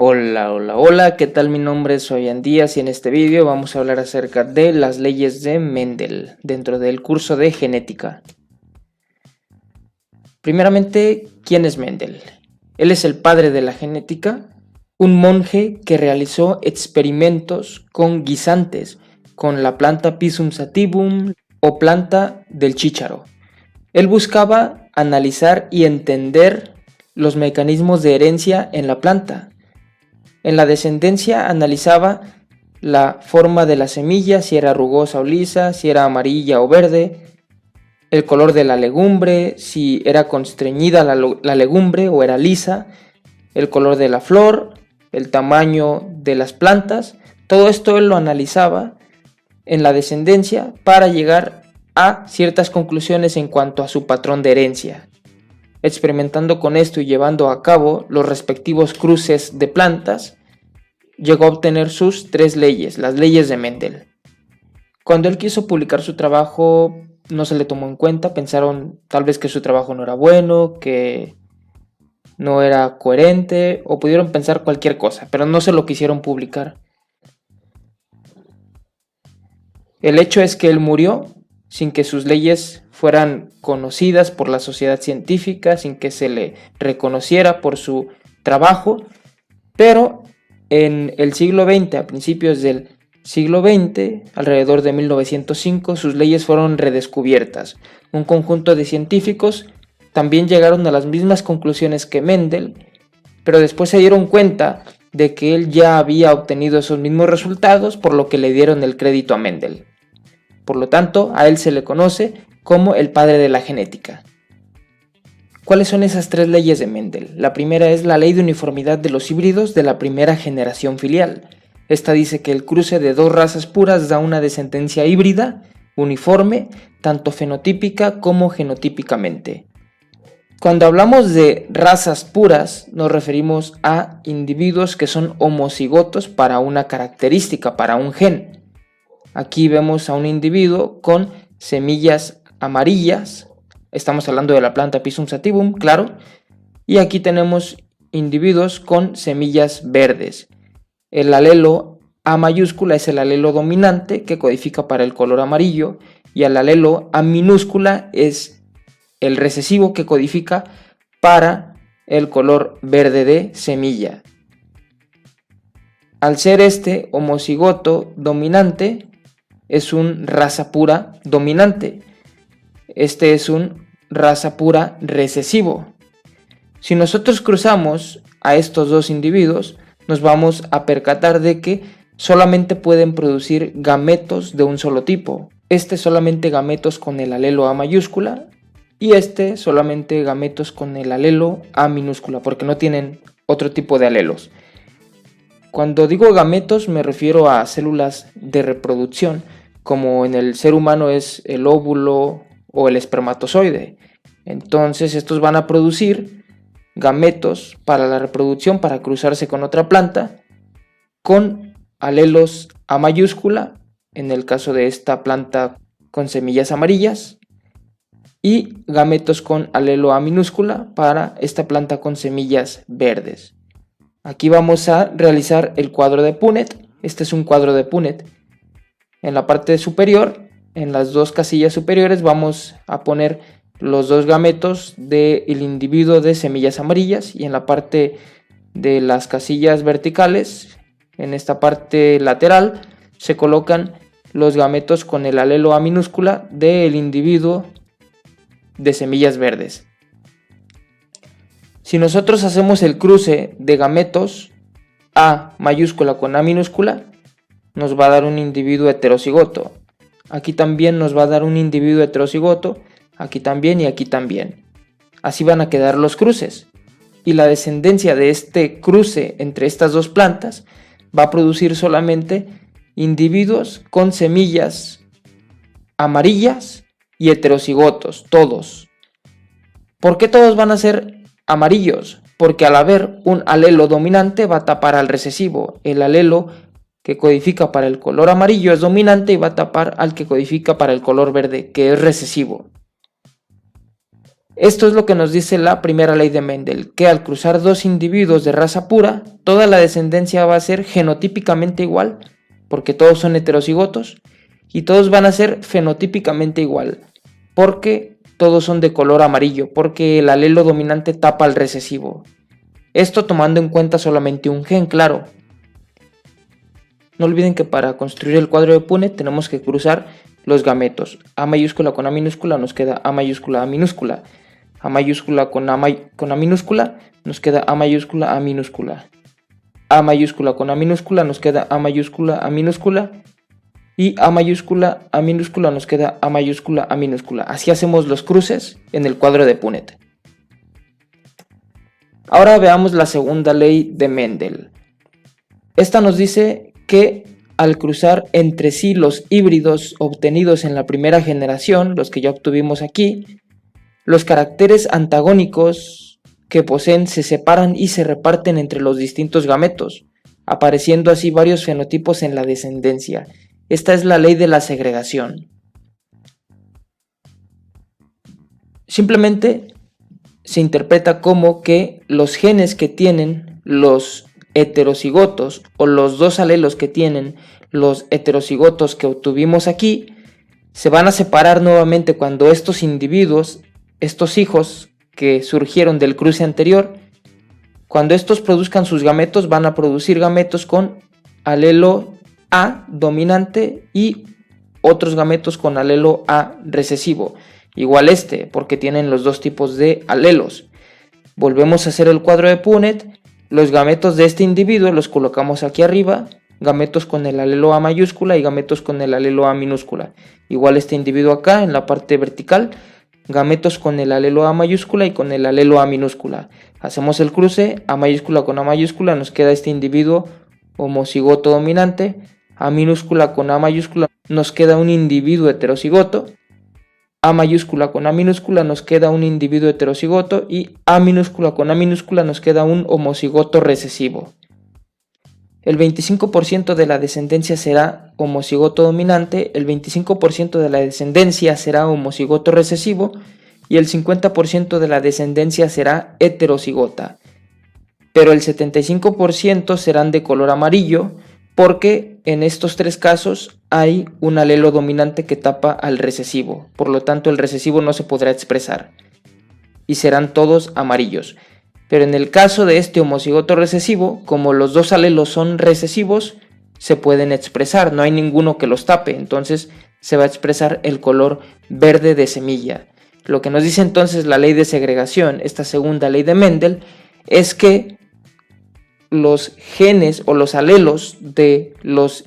Hola, hola, hola, ¿qué tal? Mi nombre es Fabián Díaz y en este vídeo vamos a hablar acerca de las leyes de Mendel dentro del curso de genética. Primeramente, ¿quién es Mendel? Él es el padre de la genética, un monje que realizó experimentos con guisantes, con la planta Pisum sativum o planta del chícharo. Él buscaba analizar y entender los mecanismos de herencia en la planta. En la descendencia analizaba la forma de la semilla, si era rugosa o lisa, si era amarilla o verde, el color de la legumbre, si era constreñida la legumbre o era lisa, el color de la flor, el tamaño de las plantas. Todo esto él lo analizaba en la descendencia para llegar a ciertas conclusiones en cuanto a su patrón de herencia. Experimentando con esto y llevando a cabo los respectivos cruces de plantas, llegó a obtener sus 3 leyes, las leyes de Mendel. Cuando él quiso publicar su trabajo, no se le tomó en cuenta, pensaron tal vez que su trabajo no era bueno, que no era coherente, o pudieron pensar cualquier cosa, pero no se lo quisieron publicar. El hecho es que él murió sin que sus leyes fueran conocidas por la sociedad científica, sin que se le reconociera por su trabajo, pero en el siglo XX, a principios del siglo XX, alrededor de 1905, sus leyes fueron redescubiertas. Un conjunto de científicos también llegaron a las mismas conclusiones que Mendel, pero después se dieron cuenta de que él ya había obtenido esos mismos resultados, por lo que le dieron el crédito a Mendel. Por lo tanto, a él se le conoce como el padre de la genética. ¿Cuáles son esas 3 leyes de Mendel? La primera es la ley de uniformidad de los híbridos de la primera generación filial. Esta dice que el cruce de 2 razas puras da una descendencia híbrida, uniforme, tanto fenotípica como genotípicamente. Cuando hablamos de razas puras, nos referimos a individuos que son homocigotos para una característica, para un gen. Aquí vemos a un individuo con semillas amarillas, estamos hablando de la planta Pisum sativum, claro, y aquí tenemos individuos con semillas verdes. El alelo A mayúscula es el alelo dominante que codifica para el color amarillo y el alelo A minúscula es el recesivo que codifica para el color verde de semilla. Al ser este homocigoto dominante, es un raza pura dominante. Este es un raza pura recesivo. Si nosotros cruzamos a estos 2 individuos, nos vamos a percatar de que solamente pueden producir gametos de un solo tipo. Este solamente gametos con el alelo A mayúscula y este solamente gametos con el alelo A minúscula, porque no tienen otro tipo de alelos. Cuando digo gametos me refiero a células de reproducción, como en el ser humano es el óvulo o el espermatozoide. Entonces estos van a producir gametos para la reproducción, para cruzarse con otra planta, con alelos A mayúscula, en el caso de esta planta con semillas amarillas, y gametos con alelo A minúscula para esta planta con semillas verdes. Aquí vamos a realizar el cuadro de Punnett. Este es un cuadro de Punnett. En la parte superior, en las 2 casillas superiores, vamos a poner los 2 gametos del individuo de semillas amarillas y en la parte de las casillas verticales, en esta parte lateral, se colocan los gametos con el alelo A minúscula del individuo de semillas verdes. Si nosotros hacemos el cruce de gametos A mayúscula con A minúscula, nos va a dar un individuo heterocigoto. Aquí también nos va a dar un individuo heterocigoto, aquí también y aquí también. Así van a quedar los cruces. Y la descendencia de este cruce entre estas 2 plantas va a producir solamente individuos con semillas amarillas y heterocigotos, todos. ¿Por qué todos van a ser amarillos? Porque al haber un alelo dominante va a tapar al recesivo. El alelo que codifica para el color amarillo es dominante y va a tapar al que codifica para el color verde, que es recesivo. Esto es lo que nos dice la primera ley de Mendel, que al cruzar dos individuos de raza pura, toda la descendencia va a ser genotípicamente igual, porque todos son heterocigotos, y todos van a ser fenotípicamente igual, porque todos son de color amarillo, porque el alelo dominante tapa al recesivo. Esto tomando en cuenta solamente un gen, claro. No olviden que para construir el cuadro de Punnett tenemos que cruzar los gametos. A mayúscula con A minúscula nos queda A mayúscula A minúscula. A mayúscula con A minúscula nos queda A mayúscula A minúscula. A mayúscula con A minúscula nos queda A mayúscula A minúscula. Y A mayúscula A minúscula nos queda A mayúscula A minúscula. Así hacemos los cruces en el cuadro de Punnett. Ahora veamos la segunda ley de Mendel. Esta nos dice que al cruzar entre sí los híbridos obtenidos en la primera generación, los que ya obtuvimos aquí, los caracteres antagónicos que poseen se separan y se reparten entre los distintos gametos, apareciendo así varios fenotipos en la descendencia. Esta es la ley de la segregación. Simplemente se interpreta como que los genes que tienen los heterocigotos o los dos alelos que tienen los heterocigotos que obtuvimos aquí se van a separar nuevamente cuando estos individuos, estos hijos que surgieron del cruce anterior, cuando estos produzcan sus gametos, van a producir gametos con alelo A dominante y otros gametos con alelo A recesivo, igual porque tienen los dos tipos de alelos. Volvemos a hacer el cuadro de Punnett. Los gametos de este individuo los colocamos aquí arriba, gametos con el alelo A mayúscula y gametos con el alelo A minúscula. Igual este individuo acá en la parte vertical, gametos con el alelo A mayúscula y con el alelo A minúscula. Hacemos el cruce, A mayúscula con A mayúscula nos queda este individuo homocigoto dominante, A minúscula con A mayúscula nos queda un individuo heterocigoto, A mayúscula con A minúscula nos queda un individuo heterocigoto y A minúscula con A minúscula nos queda un homocigoto recesivo. El 25% de la descendencia será homocigoto dominante, el 25% de la descendencia será homocigoto recesivo y el 50% de la descendencia será heterocigota. Pero el 75% serán de color amarillo, porque en estos tres casos hay un alelo dominante que tapa al recesivo, por lo tanto el recesivo no se podrá expresar y serán todos amarillos. Pero en el caso de este homocigoto recesivo, como los dos alelos son recesivos, se pueden expresar, no hay ninguno que los tape, entonces se va a expresar el color verde de semilla. Lo que nos dice entonces la ley de segregación, esta segunda ley de Mendel, es que los genes o los alelos de los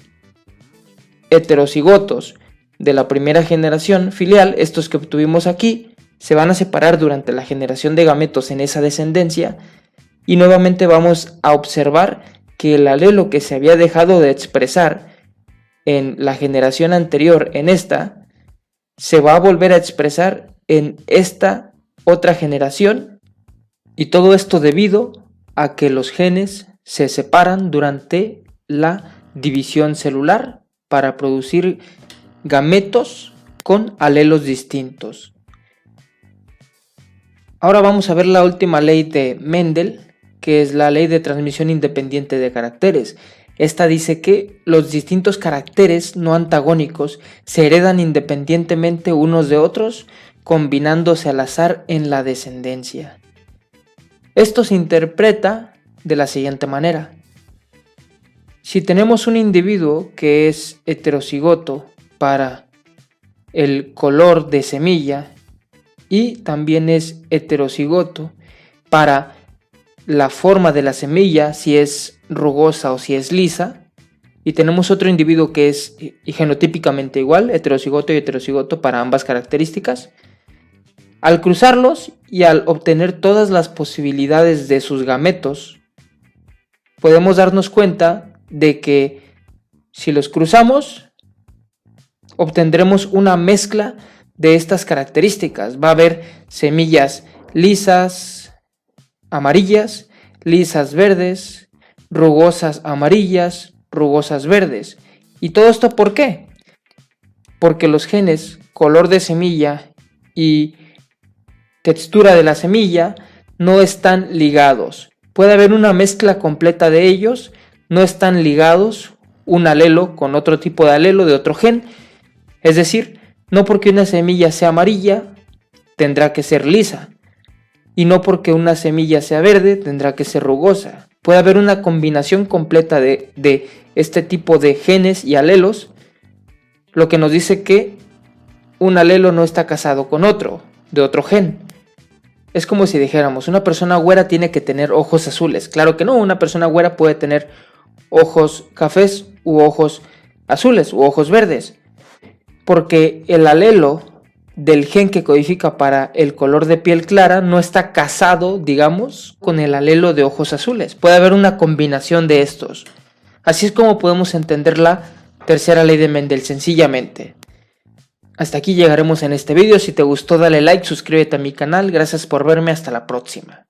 heterocigotos de la primera generación filial, estos que obtuvimos aquí, se van a separar durante la generación de gametos en esa descendencia y nuevamente vamos a observar que el alelo que se había dejado de expresar en la generación anterior en esta, se va a volver a expresar en esta otra generación, y todo esto debido a que los genes se separan durante la división celular para producir gametos con alelos distintos. Ahora vamos a ver la última ley de Mendel, que es la ley de transmisión independiente de caracteres. Esta dice que los distintos caracteres no antagónicos se heredan independientemente unos de otros, combinándose al azar en la descendencia. Esto se interpreta de la siguiente manera. Si tenemos un individuo que es heterocigoto para el color de semilla y también es heterocigoto para la forma de la semilla, si es rugosa o si es lisa, y tenemos otro individuo que es genotípicamente igual, heterocigoto y heterocigoto para ambas características, al cruzarlos y al obtener todas las posibilidades de sus gametos, podemos darnos cuenta de que si los cruzamos, obtendremos una mezcla de estas características. Va a haber semillas lisas amarillas, lisas verdes, rugosas amarillas, rugosas verdes. ¿Y todo esto por qué? Porque los genes color de semilla y textura de la semilla no están ligados. Puede haber una mezcla completa de ellos, no están ligados un alelo con otro tipo de alelo de otro gen. Es decir, no porque una semilla sea amarilla tendrá que ser lisa, y no porque una semilla sea verde tendrá que ser rugosa. Puede haber una combinación completa de este tipo de genes y alelos, lo que nos dice que un alelo no está casado con otro, de otro gen. Es como si dijéramos, una persona güera tiene que tener ojos azules. Claro que no, una persona güera puede tener ojos cafés u ojos azules u ojos verdes, porque el alelo del gen que codifica para el color de piel clara no está casado, digamos, con el alelo de ojos azules. Puede haber una combinación de estos. Así es como podemos entender la tercera ley de Mendel, sencillamente. Hasta aquí llegaremos en este video. Si te gustó, dale like, suscríbete a mi canal. Gracias por verme, hasta la próxima.